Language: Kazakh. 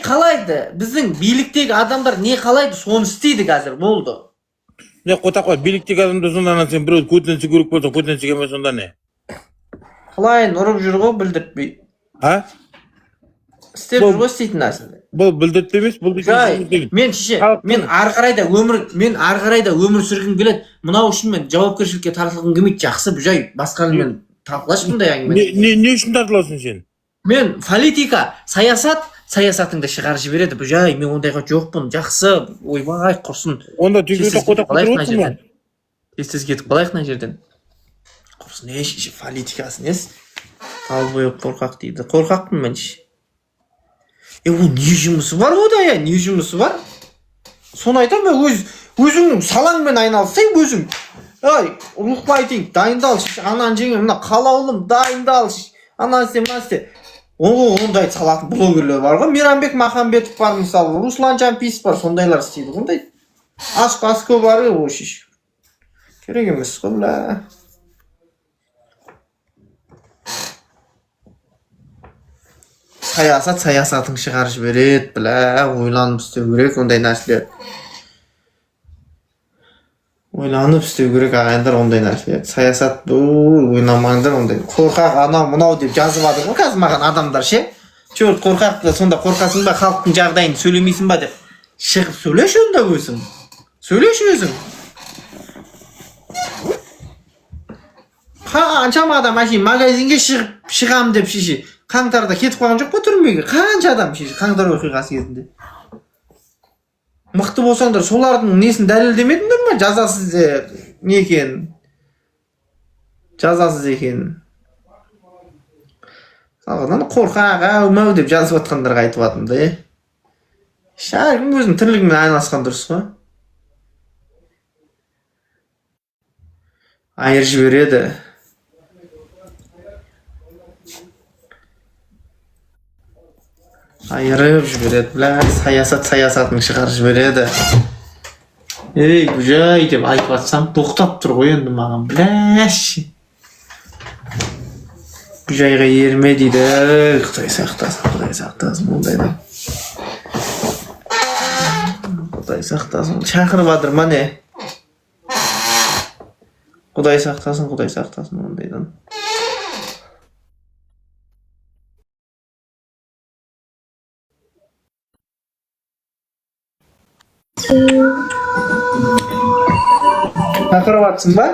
қалайды? Біздің биліктегі адамдар не қалайды, соны істейді қазір, болды. Ne kotak var. Birlikte adamda sondan sen biraz kötünse görüp bolsa kötünse gelmez onda ne? Қалайын ұрып жүр ғой, білдіртпей. Ha? Істеп жүр ғой істейтін нәрсені. Bu bildirtmemiz, bu Мен шеше, мен ары қарай да өмір сүргім келеді. Мынау үшін мен жауапкершілікке тартылғым келмейді. Жақсы, бұжай, басқамен талқылашы бұндай әңгіме. Ne үшін тартыласың сен? Мен политика, саясатыңды шығарып жібереді. Бұжай, мен ондайға жоқпын. Жақсы, ойбай, құрсын. Онда түйгөтө kotak отырып отырсың ба? Тез кетіп қалайық мына жерден. Құрсын, шеше, политикасын ес. Тал бойып қорқақ дейді. Қорқақпын мен шеше. Ол не жұмысы бар ода, не жұмысы бар? Соны айтам ба, өзіңнің салаңмен айналысай, өзің. Ай, рухпа айтайын, дайындал, анан жеңе, мына қалаулым, дайындал, анан істе, мына істе. Ондай салатын блогерлер бар ғой. Мейрамбек Махамбетов бар, мысалы, Руслан Жампиев бар, сондайлар істейді. Ондай ашқа бар, ол шеш. Керек емес қой, бля. Саясатың шығарып жібереді, бля, ойланып істеу керек, ондай нәрселер. Ойланып істеу керек, ағайындар, ондай нәрселер. Саясат бұл, ойламаңдар, ондай. Қорқақ, анау, мынау деп жазып адыр ғой, қазір маған адамдар, ше? Чөрт, қорқақты, сонда қорқасың ба, халықтың жағдайын сөйлемейсің ба деп. Шығып сөйлеші онда өзің. Сөйлеші өзің. Қаншама адам әшейін магазинге шығам деп шеше. Қаңтарда кетіп қалған жоқ па түрмеге? Қанша адам шеше, қаңтар оқиғасы кезінде. Мықты болсаңдар, солардың несін дәлелдемедіңдер ме? Жазасыз не екен? Жазасыз екен. Салғадан қорқақ, әумәу деп жазып атқандарға айтып атымды. Шәркім өзінің тірлігімен айналысқан дұрыс қой. Айыр жібереді. Айырып жібереді, бля, саясатын шығарып жібереді. Ей, бұжай деп айтып атсам, тоқтап тұр ғой енді маған, бляш. Бұжайға ерме дейді, Құдай сақтасын, ондайдан. Құдай сақтасын, шақырып адыр ма не? Құдай сақтасын, ондайдан. Шақырып атсың ба?